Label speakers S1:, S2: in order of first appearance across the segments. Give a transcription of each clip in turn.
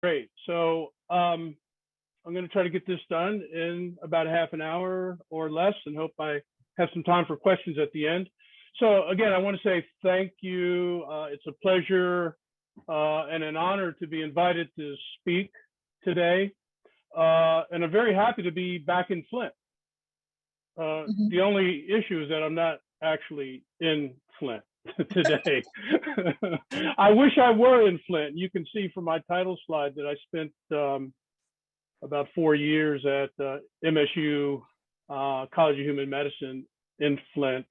S1: Great. So I'm going to try to get this done in about a half an hour or less, and hope I have some time for questions at the end. So again, I want to say thank you. It's a pleasure and an honor to be invited to speak today. And I'm very happy to be back in Flint. The only issue is that I'm not actually in Flint today. I wish I were in Flint. You can see from my title slide that I spent about 4 years at MSU College of Human Medicine in Flint.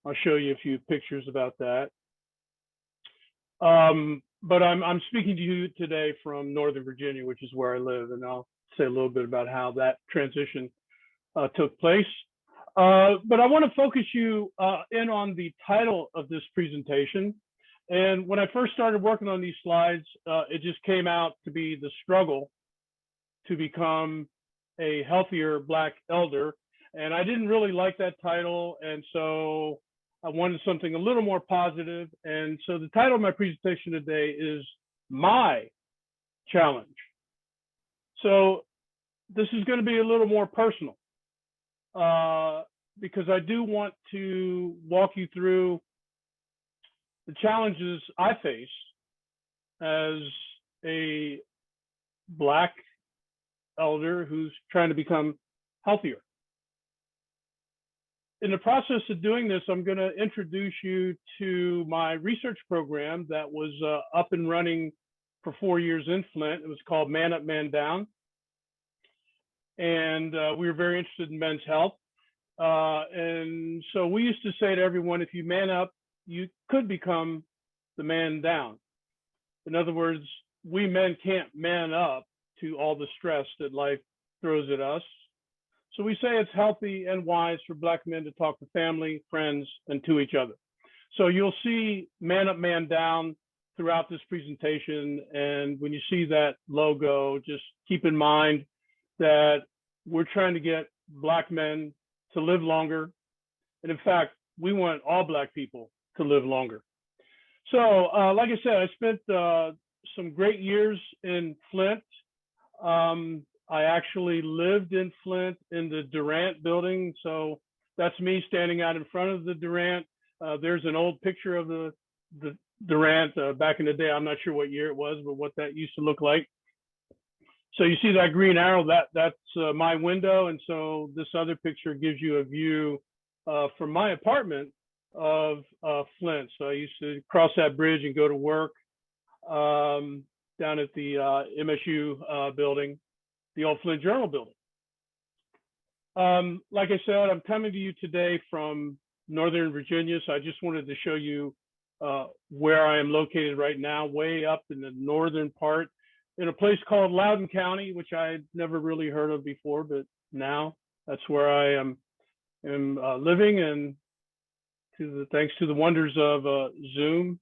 S1: I'll show you a few pictures about that. But I'm speaking to you today from Northern Virginia, which is where I live, and I'll say a little bit about how that transition took place. But I want to focus you in on the title of this presentation. And when I first started working on these slides, it just came out to be the struggle to become a healthier Black elder. And I didn't really like that title. And so I wanted something a little more positive. And so the title of my presentation today is My Challenge. So this is going to be a little more personal because I do want to walk you through the challenges I face as a Black elder who's trying to become healthier. In the process of doing this, I'm going to introduce you to my research program that was up and running for 4 years in Flint. It was called Man Up, Man Down. And we were very interested in men's health. And so we used to say to everyone, if you man up, you could become the man down. In other words, we men can't man up to all the stress that life throws at us. So we say it's healthy and wise for Black men to talk to family, friends, and to each other. So you'll see Man Up, Man Down throughout this presentation. And when you see that logo, just keep in mind that we're trying to get Black men to live longer. And in fact, we want all Black people to live longer. So like I said, I spent some great years in Flint. I actually lived in Flint in the Durant building. So that's me standing out in front of the Durant. There's an old picture of the Durant back in the day. I'm not sure what year it was, but what that used to look like. So you see that green arrow, that's my window. And so this other picture gives you a view from my apartment of Flint. So I used to cross that bridge and go to work down at the MSU building, the old Flint Journal building. Like I said, I'm coming to you today from Northern Virginia. So I just wanted to show you where I am located right now, way up in the northern part, in a place called Loudoun County, which I had never really heard of before, but now that's where I am living. And thanks to the wonders of Zoom,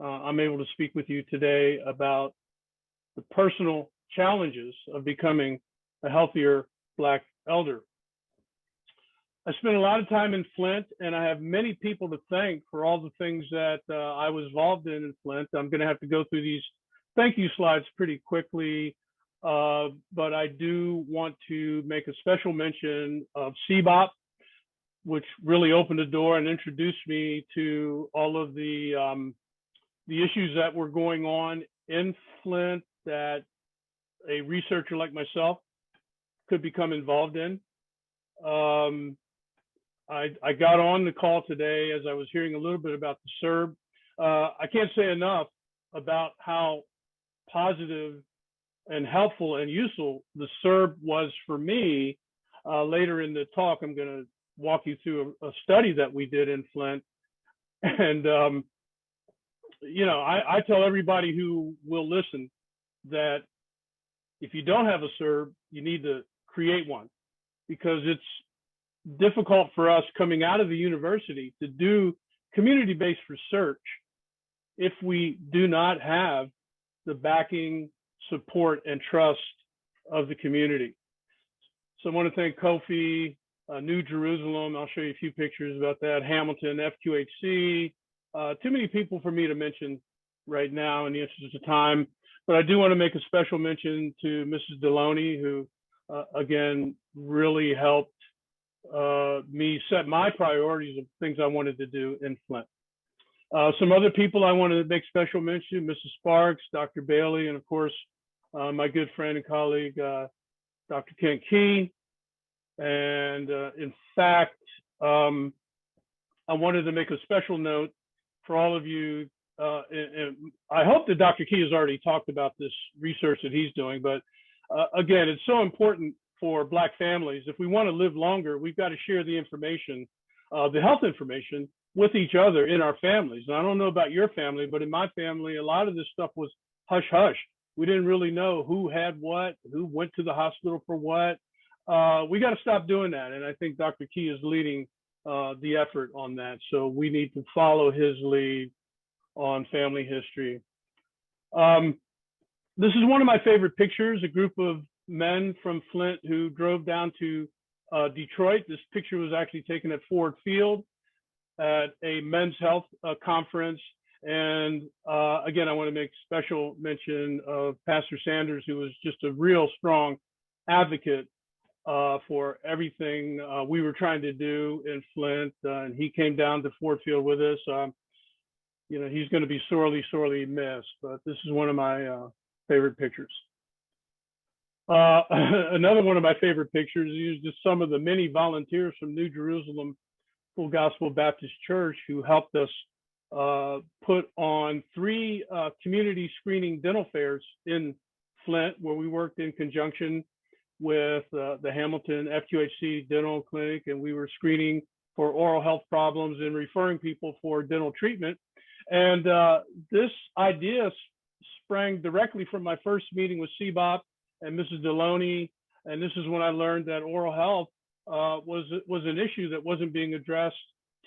S1: I'm able to speak with you today about the personal challenges of becoming a healthier Black elder. I spent a lot of time in Flint, and I have many people to thank for all the things that I was involved in Flint. I'm going to have to go through these thank you slides pretty quickly, but I do want to make a special mention of CBOP, which really opened the door and introduced me to all of the issues that were going on in Flint that a researcher like myself could become involved in. I got on the call today as I was hearing a little bit about the SERB. I can't say enough about how positive and helpful and useful the SERB was for me. Later in the talk, I'm going to walk you through a study that we did in Flint. And, you know, I tell everybody who will listen that if you don't have a SERB, you need to create one, because it's difficult for us coming out of the university to do community-based research if we do not have the backing, support, and trust of the community. So I want to thank Kofi, New Jerusalem. I'll show you a few pictures about that. Hamilton, FQHC. Too many people for me to mention right now in the interest of time. But I do want to make a special mention to Mrs. Deloney, who, again, really helped me set my priorities of things I wanted to do in Flint. Some other people I want to make special mention: Mrs. Sparks, Dr. Bailey, and of course, my good friend and colleague, Dr. Kent Key. And in fact, I wanted to make a special note for all of you. And I hope that Dr. Key has already talked about this research that he's doing, but again, it's so important for Black families. If we want to live longer, we've got to share the information, the health information, with each other in our families. And I don't know about your family, but in my family, a lot of this stuff was hush hush. We didn't really know who had what, who went to the hospital for what. We got to stop doing that. And I think Dr. Key is leading the effort on that. So we need to follow his lead on family history. This is one of my favorite pictures, a group of men from Flint who drove down to Detroit. This picture was actually taken at Ford Field at a men's health conference. And again, I want to make special mention of Pastor Sanders, who was just a real strong advocate for everything we were trying to do in Flint. And he came down to Ford Field with us. You know, he's going to be sorely, sorely missed, but this is one of my favorite pictures. Another one of my favorite pictures is just some of the many volunteers from New Jerusalem Full Gospel Baptist Church who helped us put on 3 community screening dental fairs in Flint, where we worked in conjunction with the Hamilton FQHC Dental Clinic, and we were screening for oral health problems and referring people for dental treatment. And this idea sprang directly from my first meeting with CBOP and Mrs. Deloney. And this is when I learned that oral health was an issue that wasn't being addressed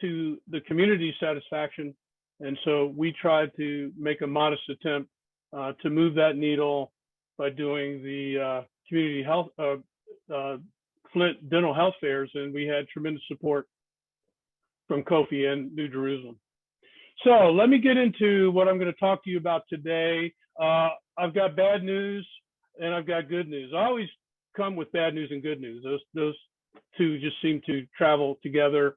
S1: to the community's satisfaction. And so we tried to make a modest attempt to move that needle by doing the community health, Flint dental health fairs. And we had tremendous support from Kofi and New Jerusalem. So let me get into what I'm going to talk to you about today. I've got bad news and I've got good news. I always come with bad news and good news. Those two just seem to travel together.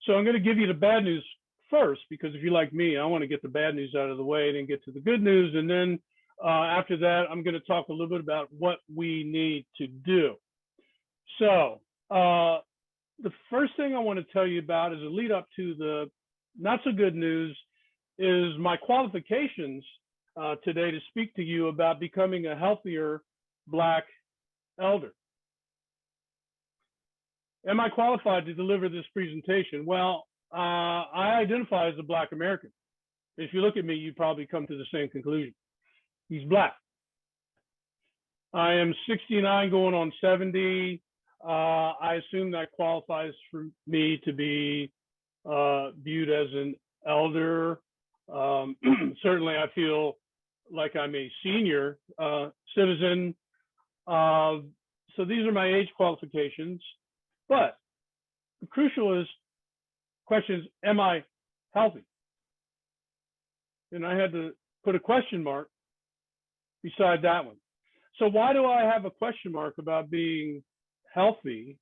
S1: So I'm going to give you the bad news first, because if you're like me, I want to get the bad news out of the way and then get to the good news. And then after that, I'm going to talk a little bit about what we need to do. So the first thing I want to tell you about as a lead up to the not so good news is my qualifications today to speak to you about becoming a healthier Black elder. Am I qualified to deliver this presentation? Well, I identify as a Black American. If you look at me, you probably come to the same conclusion. He's Black. I am 69 going on 70. I assume that qualifies for me to be viewed as an elder. Certainly, I feel like I'm a senior citizen. So these are my age qualifications. But the crucial question is, am I healthy? And I had to put a question mark beside that one. So why do I have a question mark about being healthy?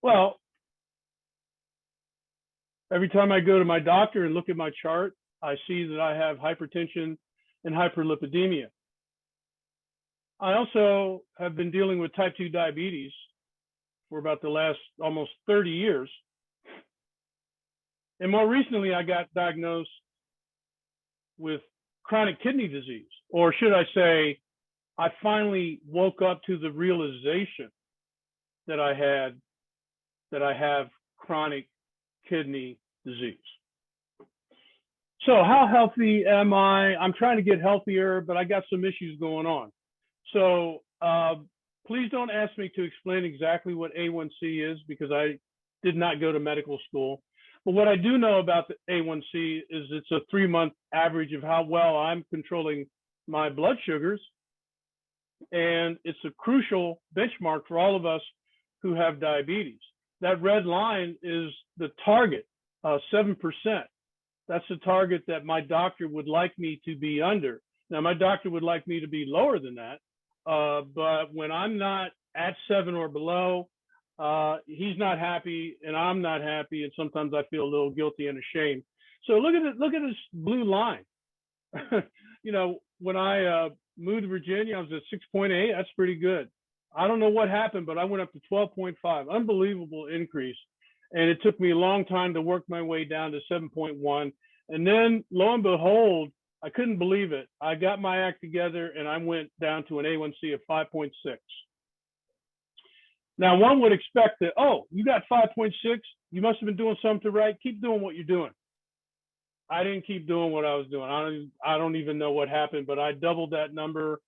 S1: Well, every time I go to my doctor and look at my chart, I see that I have hypertension and hyperlipidemia. I also have been dealing with type 2 diabetes for about the last almost 30 years. And more recently, I got diagnosed with chronic kidney disease, or should I say, I finally woke up to the realization that I have chronic kidney disease. So how healthy am I? I'm trying to get healthier, but I got some issues going on. So please don't ask me to explain exactly what A1C is, because I did not go to medical school. But what I do know about the A1C is it's a 3-month average of how well I'm controlling my blood sugars. And it's a crucial benchmark for all of us who have diabetes. That red line is the target, 7%. That's the target that my doctor would like me to be under. Now, my doctor would like me to be lower than that, but when I'm not at 7 or below, he's not happy and I'm not happy, and sometimes I feel a little guilty and ashamed. So look at it, look at this blue line. You know, when I moved to Virginia, I was at 6.8. That's pretty good. I don't know what happened, but I went up to 12.5. Unbelievable increase. And it took me a long time to work my way down to 7.1. And then lo and behold, I couldn't believe it. I got my act together and I went down to an A1C of 5.6. Now, one would expect that, oh, you got 5.6, you must have been doing something right. Keep doing what you're doing. I didn't keep doing what I was doing. I don't even know what happened, but I doubled that number.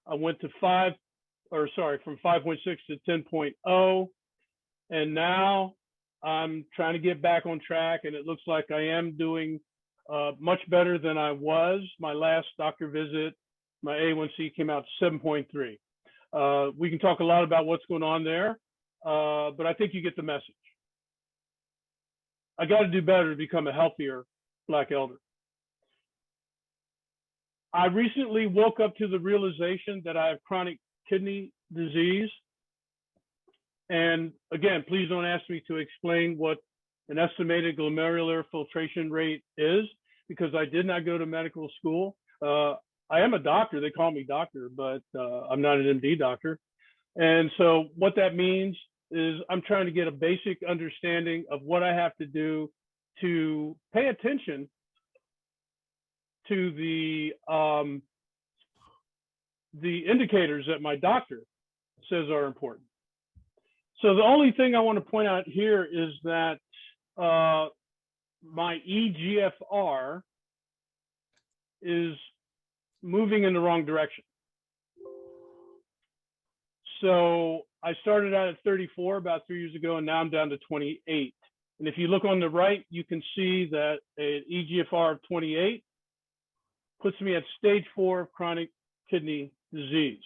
S1: I went to from 5.6 to 10.0. And now I'm trying to get back on track, and it looks like I am doing much better than I was. My last doctor visit, my A1C came out to 7.3. We can talk a lot about what's going on there, but I think you get the message. I got to do better to become a healthier Black elder. I recently woke up to the realization that I have chronic kidney disease. And again, please don't ask me to explain what an estimated glomerular filtration rate is, because I did not go to medical school. I am a doctor. They call me doctor, but I'm not an MD doctor. And so what that means is I'm trying to get a basic understanding of what I have to do to pay attention to the indicators that my doctor says are important. So the only thing I want to point out here is that my eGFR is moving in the wrong direction. So I started out at 34 about 3 years ago, and now I'm down to 28. And if you look on the right, you can see that an eGFR of 28 puts me at stage 4 of chronic kidney disease.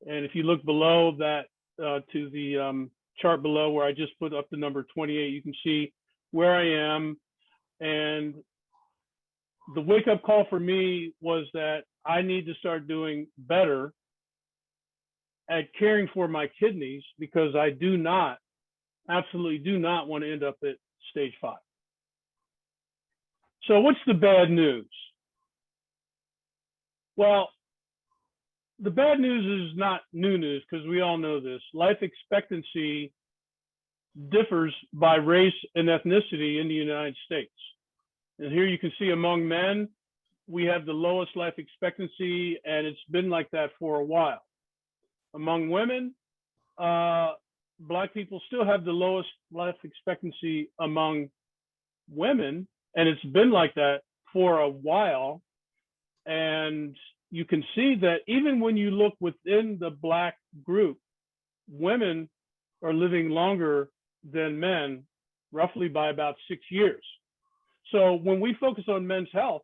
S1: And if you look below that, to the chart below where I just put up the number 28, you can see where I am. And the wake-up call for me was that I need to start doing better at caring for my kidneys, because I absolutely do not want to end up at stage 5. So what's the bad news? Well, the bad news is not new news, because we all know this. Life expectancy differs by race and ethnicity in the United States. And here you can see among men, we have the lowest life expectancy, and it's been like that for a while. Among women, Black people still have the lowest life expectancy among women, and it's been like that for a while. And you can see that even when you look within the Black group, women are living longer than men, roughly by about 6 years. So when we focus on men's health,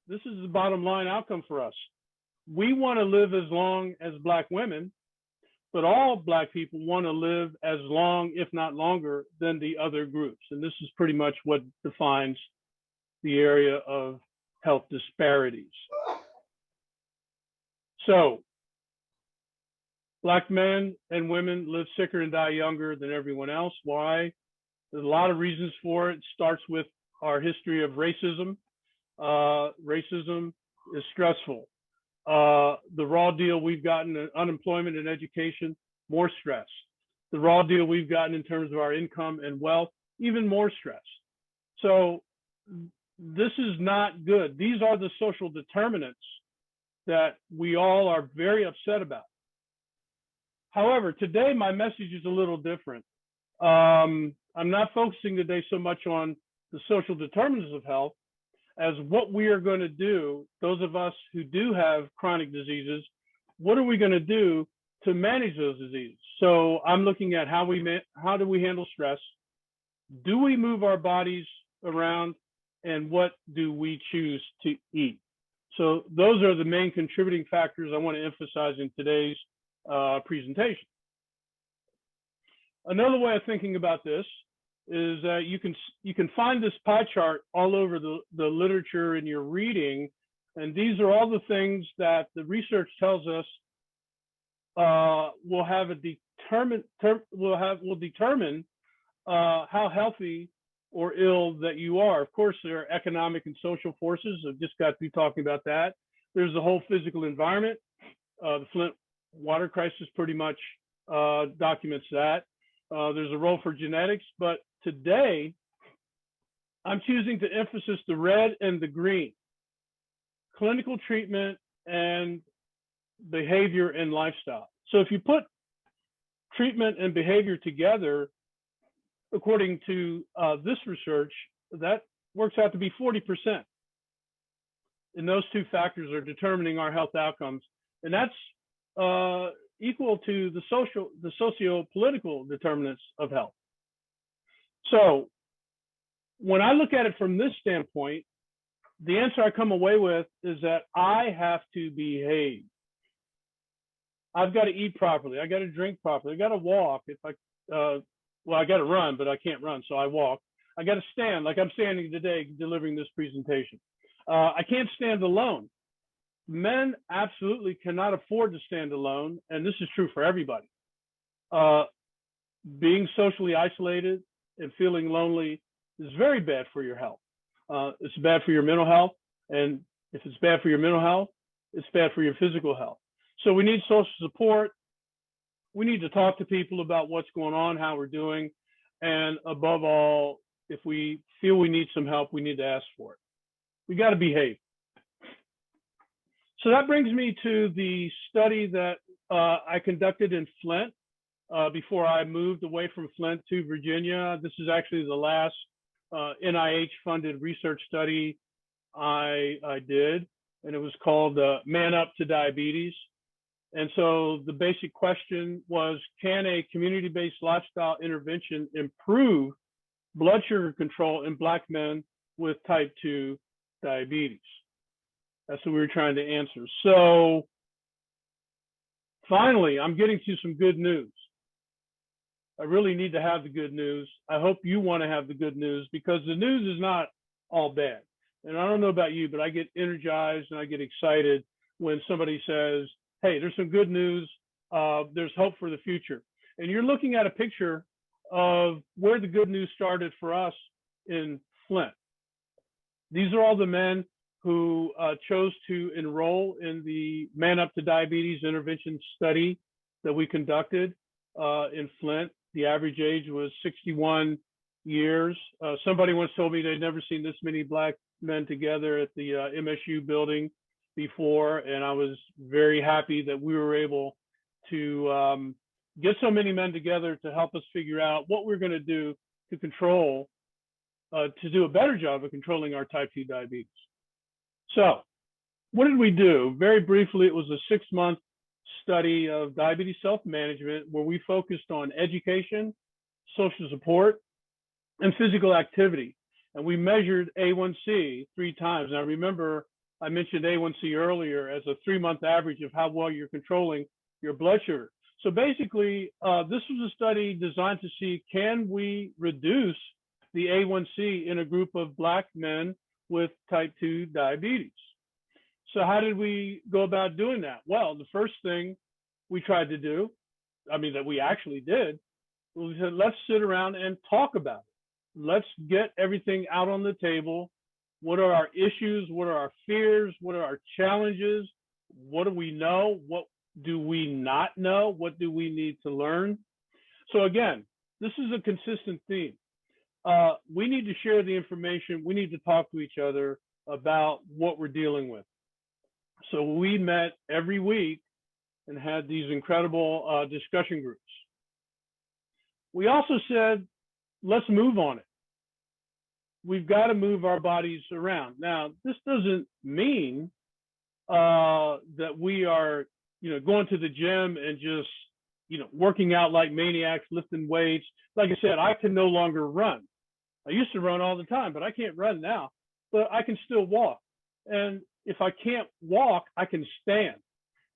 S1: this is the bottom line outcome for us. We want to live as long as Black women, but all Black people want to live as long, if not longer, than the other groups. And this is pretty much what defines the area of health disparities. So Black men and women live sicker and die younger than everyone else. Why? There's a lot of reasons for it. It starts with our history of racism. Racism is stressful. The raw deal we've gotten in unemployment and education, more stress. The raw deal we've gotten in terms of our income and wealth, even more stress. So this is not good. These are the social determinants that we all are very upset about. However, today my message is a little different. I'm not focusing today so much on the social determinants of health as what we are going to do, those of us who do have chronic diseases, what are we going to do to manage those diseases? So I'm looking at how do we handle stress? Do we move our bodies around? And what do we choose to eat? So those are the main contributing factors I want to emphasize in today's presentation. Another way of thinking about this is that you can find this pie chart all over the literature in your reading, and these are all the things that the research tells us will determine how healthy or ill that you are. Of course, there are economic and social forces. I've just got through talking about that. There's the whole physical environment. The Flint water crisis pretty much documents that. There's a role for genetics, but today I'm choosing to emphasize the red and the green: clinical treatment and behavior and lifestyle. So if you put treatment and behavior together, according to this research, that works out to be 40%. And those two factors are determining our health outcomes. And that's equal to the socio-political determinants of health. So when I look at it from this standpoint, the answer I come away with is that I have to behave. I've got to eat properly. I got to drink properly. I got to walk. If I got to run, but I can't run, so I walk. I got to stand, like I'm standing today delivering this presentation. I can't stand alone. Men absolutely cannot afford to stand alone, and this is true for everybody. Being socially isolated and feeling lonely is very bad for your health. It's bad for your mental health, and if it's bad for your mental health, it's bad for your physical health. So we need social support. We need to talk to people about what's going on, how we're doing, and above all, if we feel we need some help, we need to ask for it. We got to behave. So that brings me to the study that I conducted in Flint before I moved away from Flint to Virginia. This is actually the last NIH-funded research study I did, and it was called Man Up to Diabetes. And so the basic question was, can a community-based lifestyle intervention improve blood sugar control in Black men with type 2 diabetes? That's what we were trying to answer. So finally, I'm getting to some good news. I really need to have the good news. I hope you want to have the good news, because the news is not all bad. And I don't know about you, but I get energized and I get excited when somebody says, hey, there's some good news. There's hope for the future. And you're looking at a picture of where the good news started for us in Flint. These are all the men who chose to enroll in the Man Up to Diabetes intervention study that we conducted in Flint. The average age was 61 years. Somebody once told me they'd never seen this many Black men together at the MSU building before, and I was very happy that we were able to get so many men together to help us figure out what we're going to do to control, to do a better job of controlling our type 2 diabetes. So what did we do? Very briefly, it was a 6-month study of diabetes self-management where we focused on education, social support, and physical activity. And we measured A1C 3 times. And I remember I mentioned A1C earlier as a 3-month average of how well you're controlling your blood sugar. So basically, this was a study designed to see, can we reduce the A1C in a group of Black men with type 2 diabetes? So how did we go about doing that? Well, the first thing we tried to do, that we actually did, was we said, let's sit around and talk about it. Let's get everything out on the table. What are our issues? What are our fears? What are our challenges? What do we know? What do we not know? What do we need to learn? So again, this is a consistent theme. We need to share the information. We need to talk to each other about what we're dealing with. So we met every week and had these incredible discussion groups. We also said, let's move on it. We've got to move our bodies around. Now, this doesn't mean that we are, going to the gym and just, working out like maniacs, lifting weights. Like I said, I can no longer run. I used to run all the time, but I can't run now. But I can still walk. And if I can't walk, I can stand.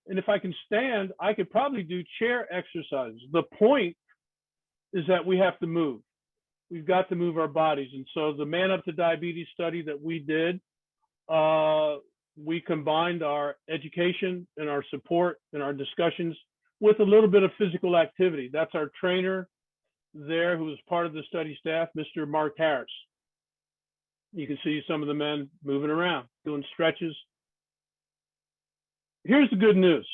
S1: And if I can stand, I could probably do chair exercises. The point is that we have to move. we've got to move our bodies. And so the Man Up to Diabetes study that we did, we combined our education and our support and our discussions with a little bit of physical activity. That's our trainer there, who was part of the study staff, Mr. Mark Harris. You can see some of the men moving around, doing stretches. Here's the good news.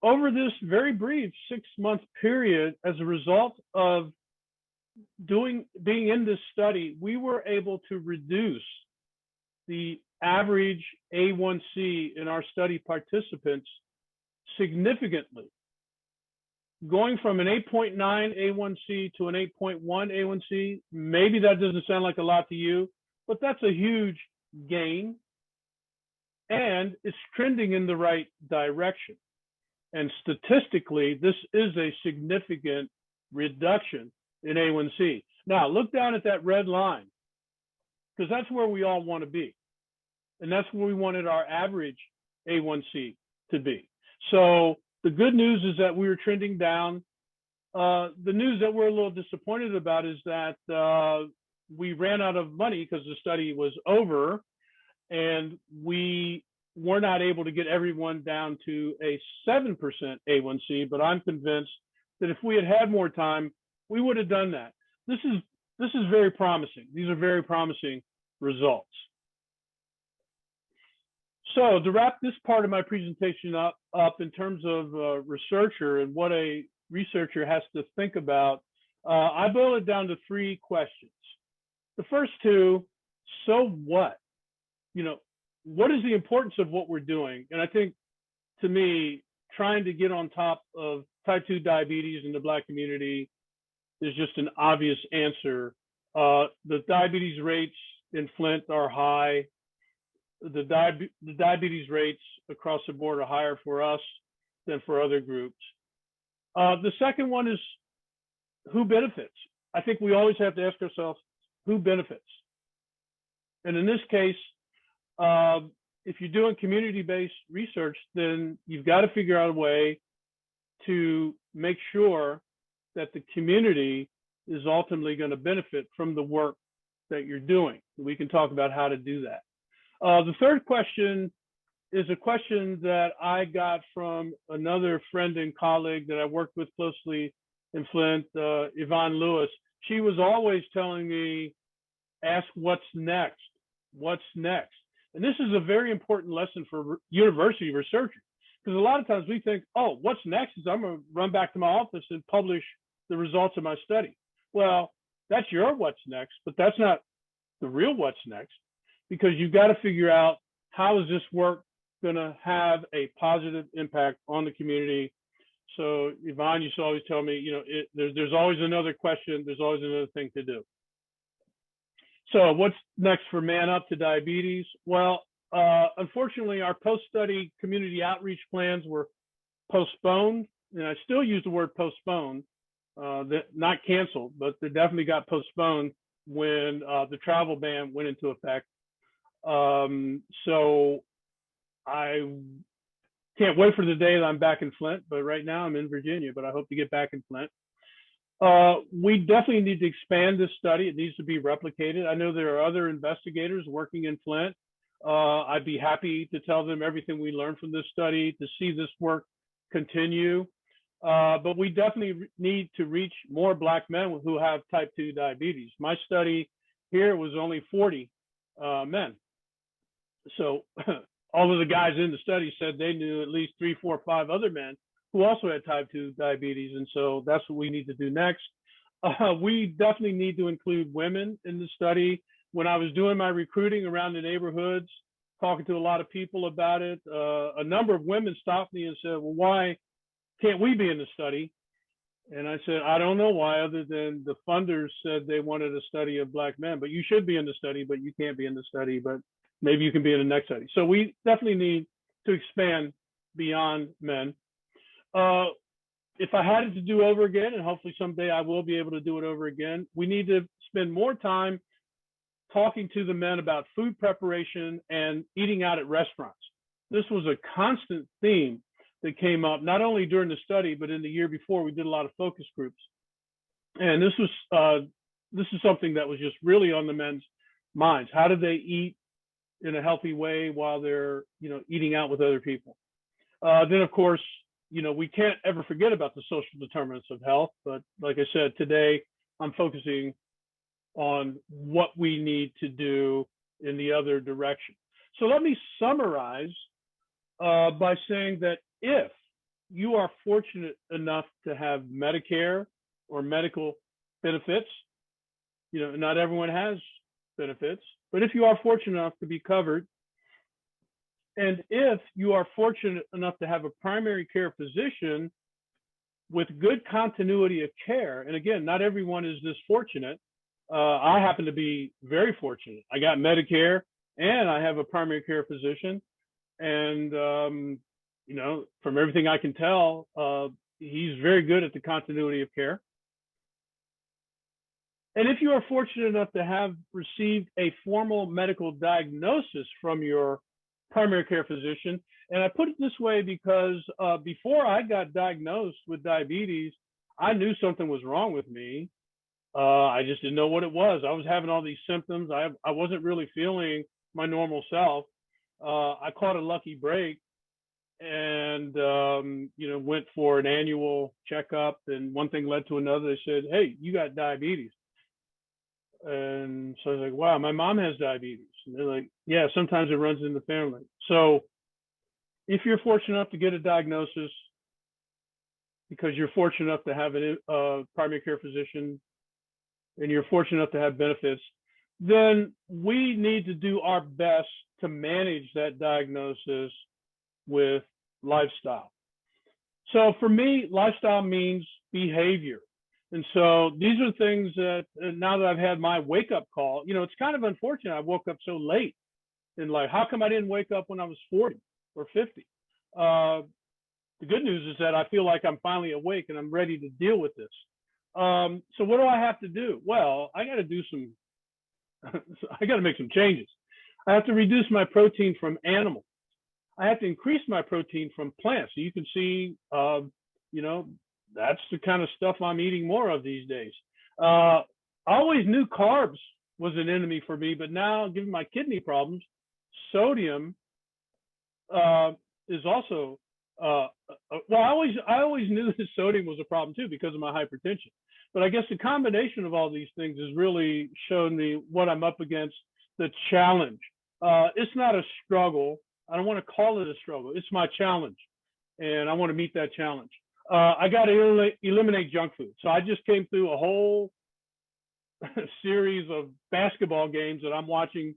S1: Over this very brief 6-month period, as a result of being in this study, we were able to reduce the average A1C in our study participants significantly, going from an 8.9 A1C to an 8.1 A1C. Maybe that doesn't sound like a lot to you, but that's a huge gain, and it's trending in the right direction. And statistically, this is a significant reduction in A1C. Now, look down at that red line, because that's where we all want to be. And that's where we wanted our average A1C to be. So the good news is that we were trending down. The news that we're a little disappointed about is that we ran out of money because the study was over, and we were not able to get everyone down to a 7% A1C, but I'm convinced that if we had had more time, we would have done that. This is very promising. These are very promising results. So to wrap this part of my presentation up in terms of a researcher and what a researcher has to think about, I boil it down to 3 questions. The first 2, so what? You know, what is the importance of what we're doing? And I think, to me, trying to get on top of type 2 diabetes in the Black community is just an obvious answer. The diabetes rates in Flint are high. The diabetes rates across the board are higher for us than for other groups. The second one is who benefits? I think we always have to ask ourselves, who benefits? And in this case, if you're doing community-based research, then you've got to figure out a way to make sure that the community is ultimately going to benefit from the work that you're doing. We can talk about how to do that. The third question is a question that I got from another friend and colleague that I worked with closely in Flint, Yvonne Lewis. She was always telling me, ask what's next, what's next? And this is a very important lesson for university researchers, because a lot of times we think, oh, what's next is I'm going to run back to my office and publish the results of my study. Well, that's your what's next, but that's not the real what's next, because you've got to figure out, how is this work going to have a positive impact on the community? So Yvonne used to always tell me, you know, there's always another question, there's always another thing to do. So what's next for Man Up to Diabetes? Well, unfortunately, our post-study community outreach plans were postponed, and I still use the word postponed, not canceled, but they definitely got postponed when the travel ban went into effect. So I can't wait for the day that I'm back in Flint, but right now I'm in Virginia, but I hope to get back in Flint. We definitely need to expand this study. It needs to be replicated. I know there are other investigators working in Flint. I'd be happy to tell them everything we learned from this study, to see this work continue. But we definitely need to reach more Black men who have type 2 diabetes. My study here was only 40 men. So all of the guys in the study said they knew at least 3, 4, 5 other men who also had type 2 diabetes. And so that's what we need to do next. We definitely need to include women in the study. When I was doing my recruiting around the neighborhoods, talking to a lot of people about it, a number of women stopped me and said, well, why can't we be in the study? And I said, I don't know why, other than the funders said they wanted a study of Black men, but you should be in the study, but you can't be in the study, but maybe you can be in the next study. So we definitely need to expand beyond men. If I had it to do over again, and hopefully someday I will be able to do it over again, we need to spend more time talking to the men about food preparation and eating out at restaurants. This was a constant theme that came up, not only during the study, but in the year before. We did a lot of focus groups. And this was this is something that was just really on the men's minds. How do they eat in a healthy way while they're, eating out with other people? Then, of course, we can't ever forget about the social determinants of health. But like I said, today I'm focusing on what we need to do in the other direction. So let me summarize by saying that if you are fortunate enough to have Medicare or medical benefits, not everyone has benefits, but if you are fortunate enough to be covered, and if you are fortunate enough to have a primary care physician with good continuity of care, and again, not everyone is this fortunate. I happen to be very fortunate. I got Medicare and I have a primary care physician. And, from everything I can tell, he's very good at the continuity of care. And if you are fortunate enough to have received a formal medical diagnosis from your primary care physician, and I put it this way because before I got diagnosed with diabetes, I knew something was wrong with me. I just didn't know what it was. I was having all these symptoms. I wasn't really feeling my normal self. I caught a lucky break and, went for an annual checkup, and one thing led to another. They said, "Hey, you got diabetes." And so I was like, "Wow, my mom has diabetes." And they're like, "Yeah, sometimes it runs in the family." So if you're fortunate enough to get a diagnosis because you're fortunate enough to have a primary care physician and you're fortunate enough to have benefits, then we need to do our best to manage that diagnosis with lifestyle. So for me, lifestyle means behavior. And so these are things that now that I've had my wake up call, it's kind of unfortunate I woke up so late in life. How come I didn't wake up when I was 40 or 50? The good news is that I feel like I'm finally awake and I'm ready to deal with this. So what do I have to do? Well, I got to make some changes. I have to reduce my protein from animals. I have to increase my protein from plants. So you can see, that's the kind of stuff I'm eating more of these days. I always knew carbs was an enemy for me, but now, given my kidney problems, sodium is also, I always knew that sodium was a problem too because of my hypertension. But I guess the combination of all these things has really shown me what I'm up against, the challenge. It's not a struggle. I don't want to call it a struggle. It's my challenge, and I want to meet that challenge. I got to eliminate junk food. So I just came through a whole series of basketball games that I'm watching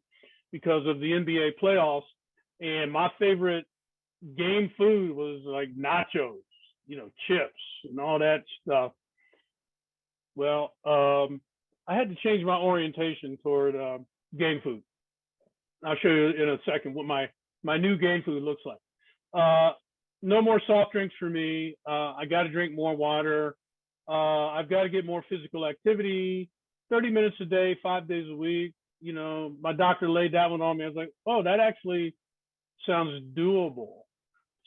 S1: because of the NBA playoffs, and my favorite game food was like nachos, chips and all that stuff. Well, I had to change my orientation toward game food. I'll show you in a second what my new game food looks like. No more soft drinks for me. I got to drink more water. I've got to get more physical activity, 30 minutes a day, 5 days a week. My doctor laid that one on me. I was like, oh, that actually sounds doable.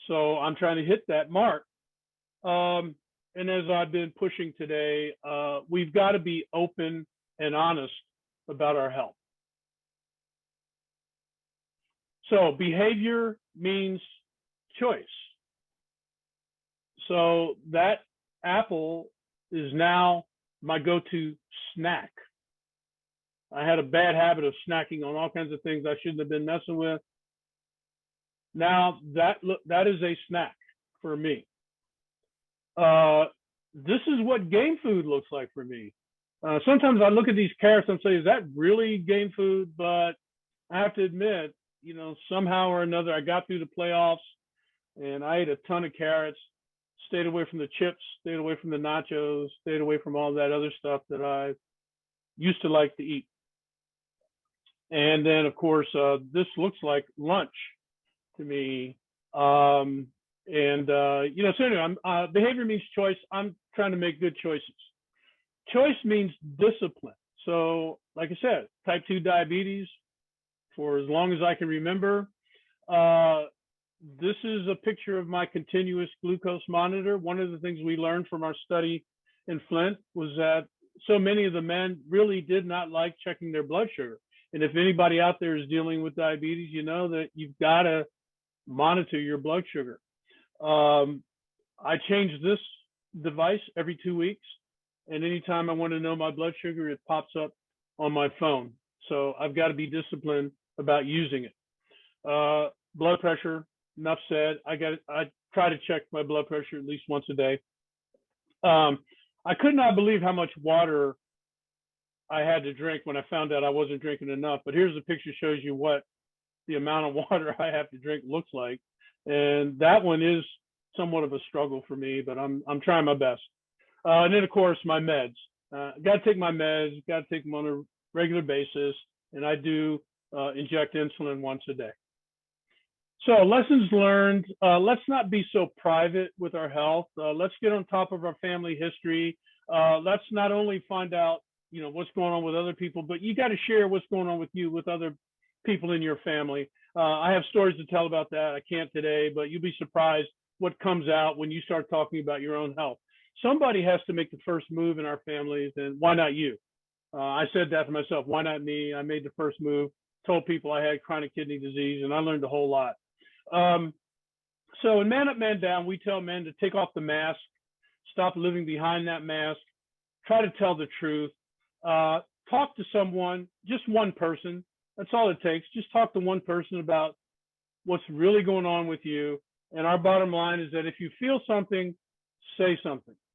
S1: So I'm trying to hit that mark. And as I've been pushing today, we've got to be open and honest about our health. So behavior means choice. So that apple is now my go-to snack. I had a bad habit of snacking on all kinds of things I shouldn't have been messing with. Now that is a snack for me. This is what game food looks like for me. Sometimes I look at these carrots and say, is that really game food? But I have to admit, somehow or another, I got through the playoffs and I ate a ton of carrots, stayed away from the chips, stayed away from the nachos, stayed away from all that other stuff that I used to like to eat. And then, of course, this looks like lunch to me. So anyway, behavior means choice. I'm trying to make good choices. Choice means discipline. So, like I said, type 2 diabetes for as long as I can remember. This is a picture of my continuous glucose monitor. One of the things we learned from our study in Flint was that so many of the men really did not like checking their blood sugar. And if anybody out there is dealing with diabetes, you know that you've got to monitor your blood sugar. I change this device every 2 weeks. And anytime I want to know my blood sugar, it pops up on my phone. So I've got to be disciplined about using it. Blood pressure, enough said. I try to check my blood pressure at least once a day. I could not believe how much water I had to drink when I found out I wasn't drinking enough. But here's a picture shows you what the amount of water I have to drink looks like. And that one is somewhat of a struggle for me, but I'm trying my best. And then of course my meds. Got to take my meds, got to take them on a regular basis, and I do inject insulin once a day. So lessons learned, let's not be so private with our health. Let's get on top of our family history. Let's not only find out, what's going on with other people, but you got to share what's going on with you, with other people in your family. I have stories to tell about that. I can't today, but you'll be surprised what comes out when you start talking about your own health. Somebody has to make the first move in our families, and why not you? I said that to myself, why not me? I made the first move, told people I had chronic kidney disease, and I learned a whole lot. So in Man Up, Man Down, we tell men to take off the mask, stop living behind that mask, try to tell the truth, talk to someone, just one person. That's all it takes. Just talk to one person about what's really going on with you. And our bottom line is that if you feel something, say something.